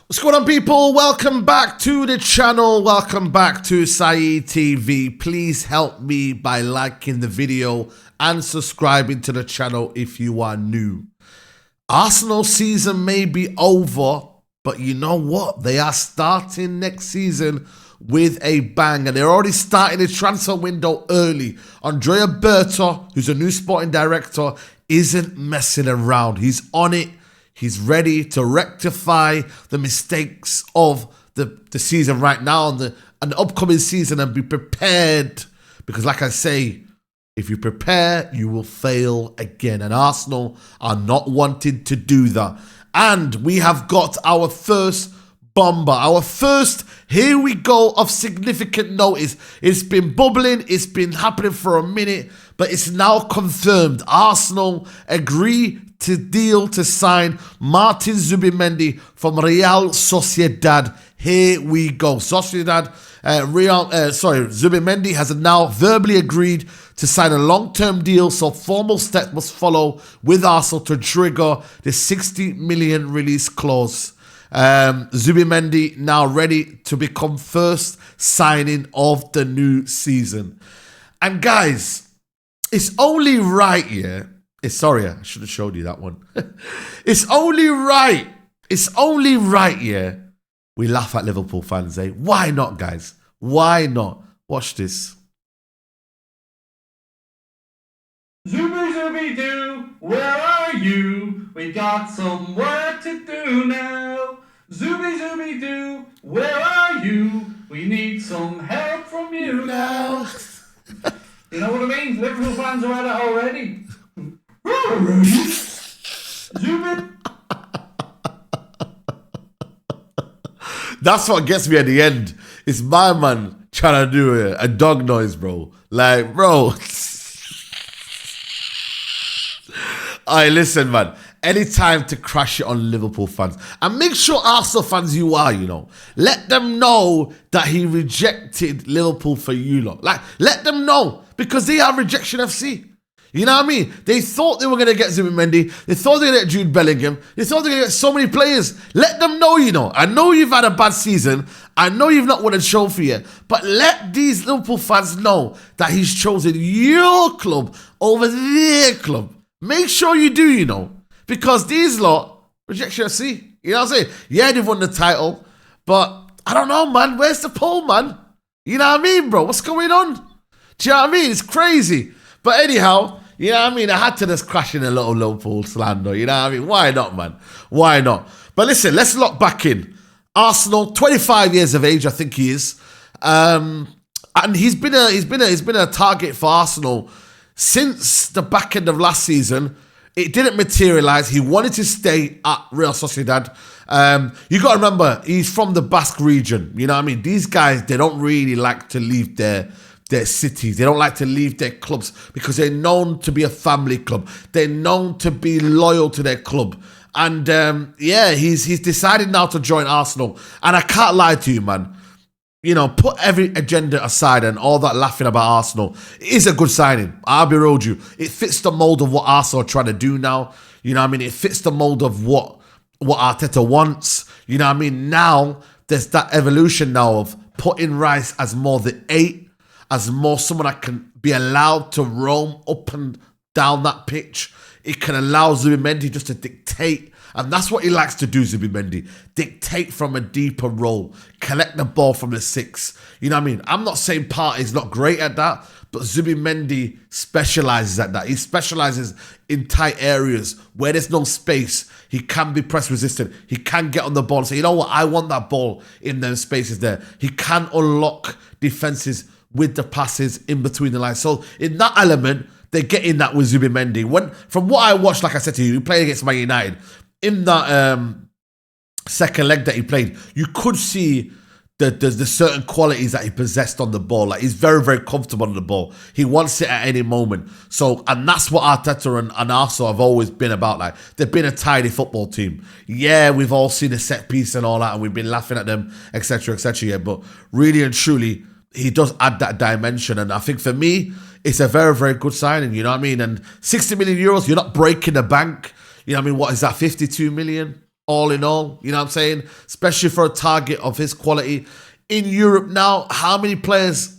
What's going on, people? Welcome back to the channel. Welcome back to Saeed TV. Please help me by liking the video and subscribing to the channel if you are new. Arsenal season may be over, but you know what? They are starting next season with a bang, and they're already starting the transfer window early. Andrea Berta, who's a new sporting director, isn't messing around. He's on it. He's ready to rectify the mistakes of the season right now and the upcoming season and be prepared. Because like I say, if you prepare, you will fail again. And Arsenal are not wanting to do that. And we have got our first bomber. Our first, here we go, of significant notice. It's been bubbling. It's been happening for a minute. But it's now confirmed. Arsenal agree to deal to sign Martin Zubimendi from Real Sociedad. Here we go. Zubimendi has now verbally agreed to sign a long-term deal, so formal steps must follow with Arsenal to trigger the 60 million release clause. Zubimendi now ready to become first signing of the new season. And guys, it's only right, yeah. Sorry, I should have showed you that one. It's only right, yeah. We laugh at Liverpool fans, eh? Why not, guys? Why not? Watch this. Zubi doo, where are you? We got some work to do now. Zubi doo, where are you? We need some help from you now. You know what I mean? Liverpool fans are at it already. Zubi. That's what gets me at the end. It's my man trying to do a dog noise, bro. Like, bro. Alright, listen, man. Anytime to crash it on Liverpool fans. And make sure Arsenal fans you are, you know. Let them know that he rejected Liverpool for you lot. Like, let them know. Because they are rejection FC. You know what I mean? They thought they were going to get Zubimendi. They thought they were going to get Jude Bellingham. They thought they were going to get so many players. Let them know, you know. I know you've had a bad season. I know you've not won a trophy yet. But let these Liverpool fans know that he's chosen your club over their club. Make sure you do, you know. Because these lot, rejection FC. You know what I'm saying? Yeah, they've won the title. But I don't know, man. Where's the poll, man? You know what I mean, bro? What's going on? Do you know what I mean? It's crazy. But anyhow, you know what I mean? I had to just crash in a little Liverpool slander. You know what I mean? Why not, man? Why not? But listen, let's lock back in. Arsenal, 25 years of age, I think he is. And he's been a target for Arsenal since the back end of last season. It didn't materialise. He wanted to stay at Real Sociedad. You got to remember, he's from the Basque region. You know what I mean? These guys, they don't really like to leave their cities. They don't like to leave their clubs because they're known to be a family club. They're known to be loyal to their club. And yeah, he's decided now to join Arsenal. And I can't lie to you, man. You know, put every agenda aside and all that laughing about Arsenal. It is a good signing. I'll be real with you. It fits the mold of what Arsenal are trying to do now. You know what I mean? It fits the mold of what Arteta wants. You know what I mean? Now, there's that evolution now of putting Rice as more the 8, as more someone that can be allowed to roam up and down that pitch. It can allow Zubimendi just to dictate. And that's what he likes to do, Zubimendi. Dictate from a deeper role. Collect the ball from the 6. You know what I mean? I'm not saying Partey's not great at that, but Zubimendi specialises at that. He specialises in tight areas where there's no space. He can be press resistant. He can get on the ball and say, you know what, I want that ball in those spaces there. He can unlock defences with the passes in between the lines. So in that element, they're getting that with Zubimendi. From what I watched, like I said to you, he played against Man United. In that second leg that he played, you could see the certain qualities that he possessed on the ball. Like, he's very, very comfortable on the ball. He wants it at any moment. So, and that's what Arteta and Arsenal have always been about. Like, they've been a tidy football team. Yeah, we've all seen the set piece and all that, and we've been laughing at them, etc., etc. Yeah, but really and truly, he does add that dimension. And I think for me, it's a very, very good signing. You know what I mean? And 60 million euros, you're not breaking the bank. You know what I mean? What is that, 52 million? all in all. You know what I'm saying? Especially for a target of his quality. In Europe now, how many players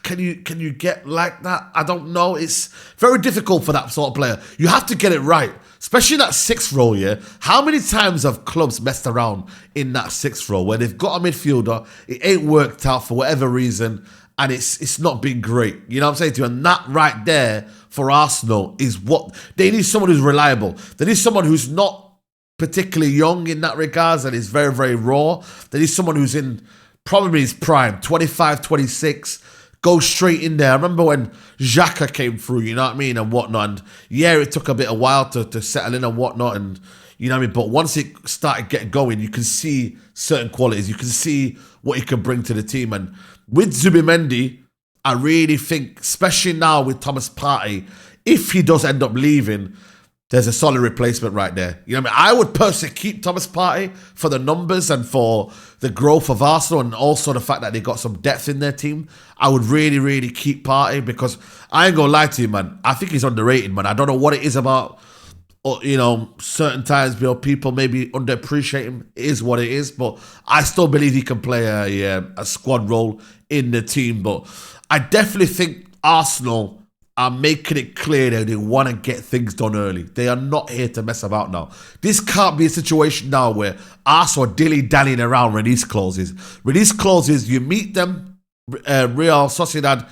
can you get like that? I don't know. It's very difficult for that sort of player. You have to get it right. Especially in that sixth role, yeah. How many times have clubs messed around in that sixth role where they've got a midfielder, it ain't worked out for whatever reason, and it's not been great. You know what I'm saying to you? And that right there for Arsenal is what they need. Someone who's reliable. They need someone who's not particularly young in that regards and is very, very raw. They need someone who's in probably his prime, 25, 26, go straight in there. I remember when Xhaka came through, you know what I mean, and whatnot. And yeah, it took a bit of while to settle in and whatnot, and you know what I mean. But once it started getting going, you can see certain qualities. You can see what he can bring to the team. And with Zubimendi, I really think, especially now with Thomas Partey, if he does end up leaving, there's a solid replacement right there. You know what I mean? I would personally keep Thomas Partey for the numbers and for the growth of Arsenal, and also the fact that they got some depth in their team. I would really, really keep Partey, because I ain't gonna lie to you, man. I think he's underrated, man. I don't know what it is about, you know, certain times, you know, people maybe underappreciate him. It is what it is, but I still believe he can play a squad role in the team. But I definitely think Arsenal are making it clear that they want to get things done early. They are not here to mess about now. This can't be a situation now where Arsenal are dilly-dallying around release clauses. Release clauses, you meet them, Real Sociedad,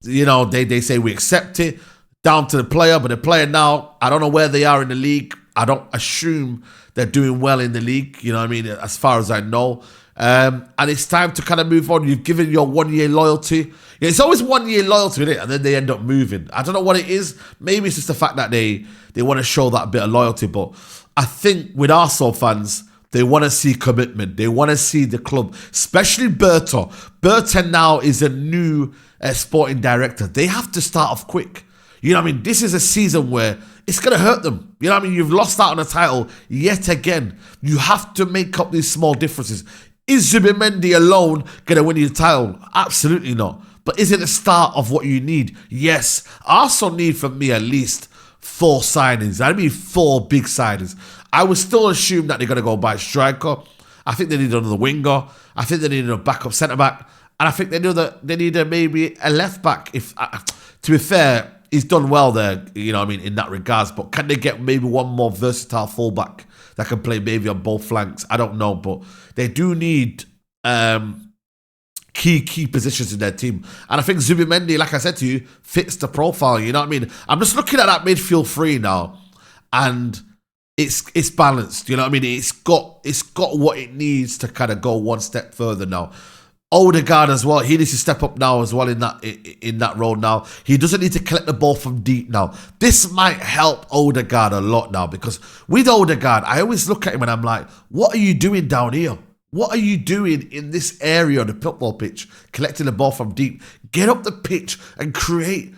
you know, they say we accept it, down to the player, but the player now, I don't know where they are in the league. I don't assume they're doing well in the league, you know what I mean, as far as I know. And it's time to kind of move on. You've given your 1 year loyalty. Yeah, it's always 1 year loyalty, isn't it? And then they end up moving. I don't know what it is. Maybe it's just the fact that they want to show that bit of loyalty. But I think with Arsenal fans, they want to see commitment. They want to see the club, especially Berto. Berto now is a new sporting director. They have to start off quick. You know what I mean? This is a season where it's going to hurt them. You know what I mean? You've lost out on a title yet again. You have to make up these small differences. Is Zubimendi alone going to win you the title? Absolutely not. But is it the start of what you need? Yes. Arsenal need, from me, at least 4 signings. I mean 4 big signings. I would still assume that they're going to go buy a striker. I think they need another winger. I think they need a backup centre-back. And I think they need maybe a left-back. If to be fair, he's done well there, you know what I mean, in that regards. But can they get maybe one more versatile fullback that can play maybe on both flanks? I don't know, but they do need key positions in their team. And I think Zubimendi, like I said to you, fits the profile, you know what I mean? I'm just looking at that midfield three now, and it's balanced, you know what I mean? It's got what it needs to kind of go one step further now. Odegaard as well, he needs to step up now as well in that role now. He doesn't need to collect the ball from deep now. This might help Odegaard a lot now, because with Odegaard, I always look at him and I'm like, what are you doing down here? What are you doing in this area of the football pitch, collecting the ball from deep? Get up the pitch and create,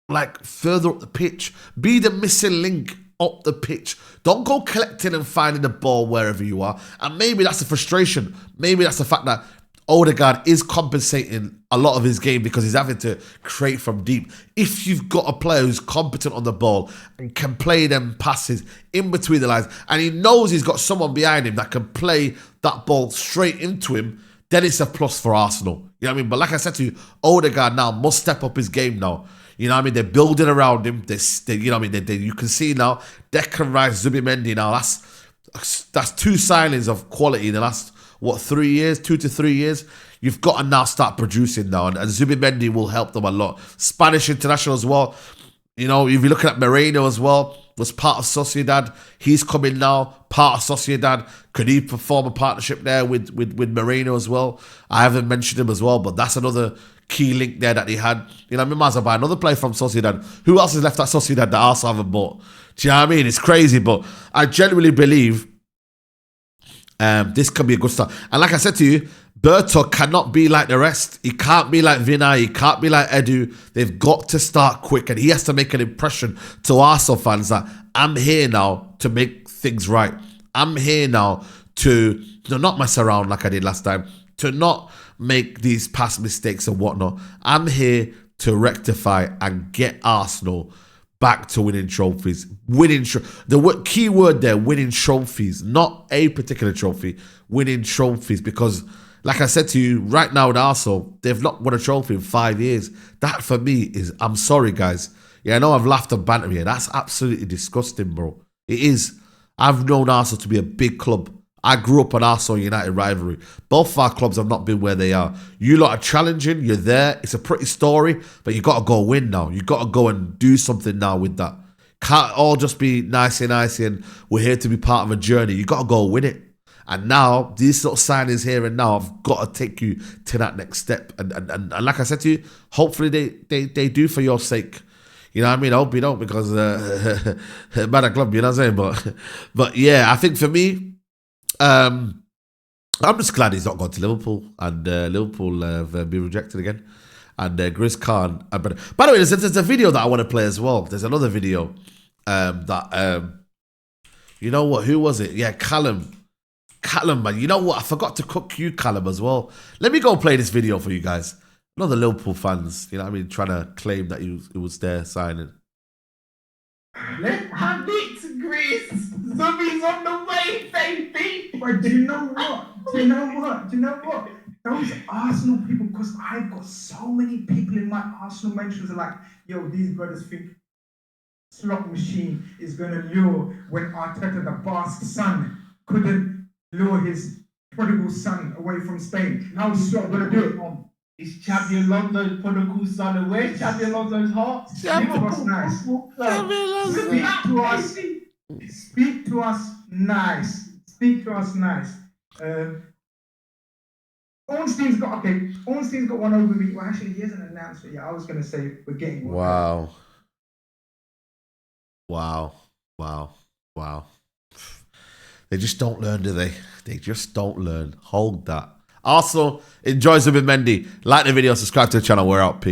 like, further up the pitch. Be the missing link up the pitch. Don't go collecting and finding the ball wherever you are. And maybe that's the frustration. Maybe that's the fact that Odegaard is compensating a lot of his game because he's having to create from deep. If you've got a player who's competent on the ball and can play them passes in between the lines, and he knows he's got someone behind him that can play that ball straight into him, then it's a plus for Arsenal. You know what I mean? But like I said to you, Odegaard now must step up his game now. You know what I mean? They're building around him. They you know what I mean? You can see now, Declan Rice, Zubimendi now, that's 2 signings of quality in the last 3 years, 2 to 3 years. You've got to now start producing now, and Zubimendi will help them a lot. Spanish international as well. You know, if you're looking at Moreno as well, was part of Sociedad. He's coming now, part of Sociedad. Could he perform a partnership there with Moreno as well? I haven't mentioned him as well, but that's another key link there that he had. You know, I might as well buy another player from Sociedad. Who else is left at Sociedad that Arsenal haven't bought? Do you know what I mean? It's crazy, but I genuinely believe this can be a good start. And like I said to you, Berto cannot be like the rest. He can't be like Vinay. He can't be like Edu. They've got to start quick, and he has to make an impression to Arsenal fans that I'm here now to make things right. I'm here now to not mess around like I did last time, to not make these past mistakes and whatnot. I'm here to rectify and get Arsenal back to winning trophies. Key word there, winning trophies, not a particular trophy, winning trophies. Because, like I said to you, right now in Arsenal, they've not won a trophy in 5 years. That for me is, I'm sorry, guys. Yeah, I know I've laughed and bantered here. That's absolutely disgusting, bro. It is. I've known Arsenal to be a big club. I grew up on Arsenal United rivalry. Both of our clubs have not been where they are. You lot are challenging. You're there. It's a pretty story, but you got to go win now. You got to go and do something now with that. Can't all just be nicey and we're here to be part of a journey. You got to go win it. And now these sort of signings here and now have got to take you to that next step. And like I said to you, hopefully they do for your sake. You know what I mean? I hope you don't, because bad club. You know what I'm saying? But yeah, I think for me. I'm just glad he's not gone to Liverpool, and Liverpool have been rejected again. And Grizz Khan. By the way, there's a video that I want to play as well. There's another video that you know what? Who was it? Yeah, Callum, man. You know what? I forgot to cook you, Callum, as well. Let me go play this video for you guys. Not the Liverpool fans, you know what I mean, trying to claim that he was there signing. Let's have it, Grizz. Zubi's on the way, baby. But do you know what? Those Arsenal people, because I've got so many people in my Arsenal mentions are like, yo, these brothers think slot machine is going to lure when Arteta, the Basque son, couldn't lure his prodigal son away from Spain. How is Slot going to do it? It's Champion Londo's prodigal son, and where's Champion Londo's heart? Liverpool's nice. Speak to us nice. Ornstein's got one over me. Well, actually, he hasn't announced it yet. I was going to say we're getting one. Wow. They just don't learn, do they? They just don't learn. Hold that. Also, enjoy Zubimendi. Like the video, subscribe to the channel. We're out. Peace.